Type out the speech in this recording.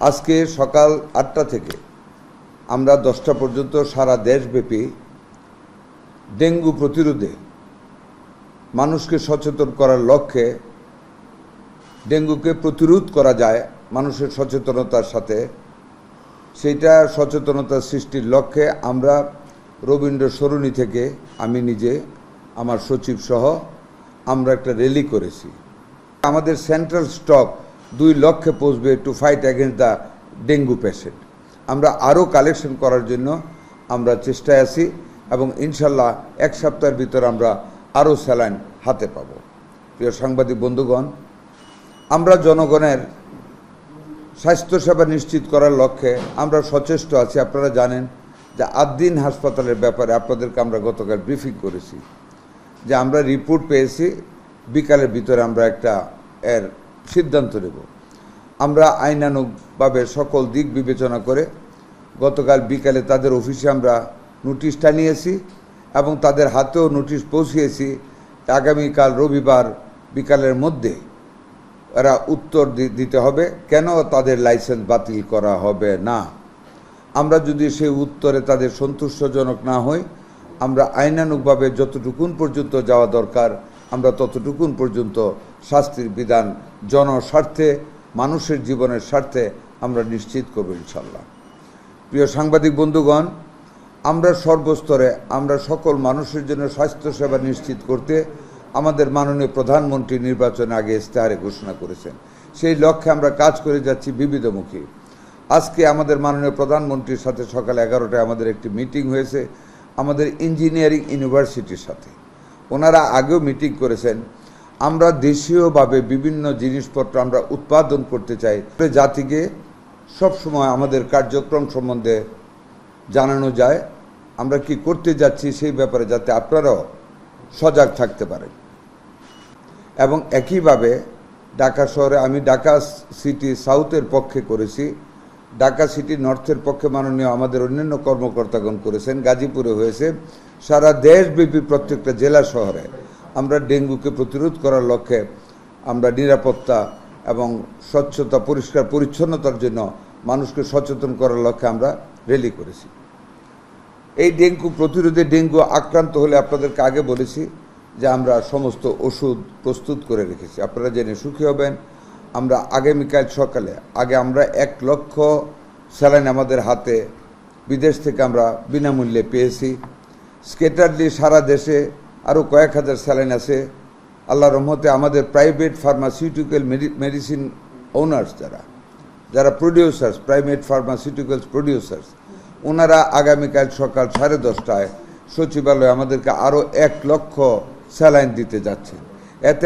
আজকে সকাল 8টা থেকে আমরা 10টা পর্যন্ত সারা দেশব্যাপী ডেঙ্গু প্রতিরোধে মানুষকে সচেতন করার লক্ষ্যে ডেঙ্গুকে প্রতিরোধ করা যায় মানুষের সচেতনতার সাথে, সেইটা সচেতনতা সৃষ্টির লক্ষ্যে আমরা রবীন্দ্র সরণি থেকে আমি নিজে আমার সচিব সহ আমরা একটা র্যালি করেছি। আমাদের সেন্ট্রাল স্টক 2 লক্ষে পৌঁছবে to fight against the dengue patient. আমরা আরও কালেকশন করার জন্য আমরা চেষ্টায় আছি এবং ইনশাল্লাহ 1 সপ্তাহের ভিতর আমরা আরও স্যালাইন হাতে পাব। প্রিয় সাংবাদিক বন্ধুগণ, আমরা জনগণের স্বাস্থ্যসেবা নিশ্চিত করার লক্ষ্যে আমরা সচেষ্ট আছি। আপনারা জানেন যে আদ্দিন হাসপাতালের ব্যাপারে আপনাদেরকে আমরা গতকাল ব্রিফিং করেছি যে আমরা রিপোর্ট পেয়েছি, বিকালের ভিতরে আমরা একটা এর সিদ্ধান্ত নেব। আমরা আইনানুগভাবে সকল দিক বিবেচনা করে গতকাল বিকালে তাদের অফিসে আমরা নোটিশ টানিয়েছি এবং তাদের হাতেও নোটিশ পৌঁছিয়েছি। আগামীকাল রবিবার বিকালের মধ্যে এরা উত্তর দিতে হবে কেন তাদের লাইসেন্স বাতিল করা হবে না। আমরা যদি সেই উত্তরে তাদের সন্তুষ্টজনক না হই, আমরা আইনানুগভাবে যতটুকুন পর্যন্ত যাওয়া দরকার আমরা ততটুকুন পর্যন্ত শাস্তির বিধান জনস্বার্থে, মানুষের জীবনের স্বার্থে আমরা নিশ্চিত করব ইনশাল্লাহ। প্রিয় সাংবাদিক বন্ধুগণ, আমরা সর্বস্তরে আমরা সকল মানুষের জন্য স্বাস্থ্যসেবা নিশ্চিত করতে আমাদের মাননীয় প্রধানমন্ত্রী নির্বাচনের আগে ইশতেহারে ঘোষণা করেছেন। সেই লক্ষ্যে আমরা কাজ করে যাচ্ছি বিবিধমুখী। আজকে আমাদের মাননীয় প্রধানমন্ত্রীর সাথে সকাল 11টায় আমাদের একটি মিটিং হয়েছে আমাদের ইঞ্জিনিয়ারিং ইউনিভার্সিটির সাথে। ওনারা আগেও মিটিং করেছেন। আমরা দেশীয়ভাবে বিভিন্ন জিনিসপত্র আমরা উৎপাদন করতে চাই, জাতিকে সবসময় আমাদের কার্যক্রম সম্বন্ধে জানানো যায়, আমরা কি করতে যাচ্ছি সেই ব্যাপারে, যাতে আপনারাও সজাগ থাকতে পারেন। এবং একইভাবে ঢাকা শহরে আমি ঢাকা সিটি সাউথের পক্ষে করেছি, ঢাকা সিটি নর্থের পক্ষে মাননীয় আমাদের অন্যান্য কর্মকর্তাগণ করেছেন, গাজীপুরে হয়েছে। সারা দেশব্যাপী প্রত্যেকটা জেলা শহরে আমরা ডেঙ্গুকে প্রতিরোধ করার লক্ষ্যে আমরা নিরাপত্তা এবং স্বচ্ছতা, পরিষ্কার পরিচ্ছন্নতার জন্য মানুষকে সচেতন করার লক্ষ্যে আমরা র্যালি করেছি। এই ডেঙ্গু প্রতিরোধে, ডেঙ্গু আক্রান্ত হলে আপনাদেরকে আগে বলেছি যে আমরা সমস্ত ওষুধ প্রস্তুত করে রেখেছি। আপনারা জেনে সুখী হবেন, আমরা আগামীকাল সকালে আমরা 1 লক্ষ স্যালাইন আমাদের হাতে বিদেশ থেকে আমরা বিনামূল্যে পেয়েছি। স্কেটারলি সারা দেশে আরও কয়েক হাজার স্যালাইন আছে। আল্লাহর রহমতে আমাদের প্রাইভেট ফার্মাসিউটিক্যাল মেডিসিন ওনার্স যারা প্রডিউসার্স, প্রাইভেট ফার্মাসিউটিক্যালস প্রডিউসার্স, ওনারা আগামীকাল সকাল 10:30টায় সচিবালয়ে আমাদেরকে আরও 1 লক্ষ স্যালাইন দিতে যাচ্ছেন। এতে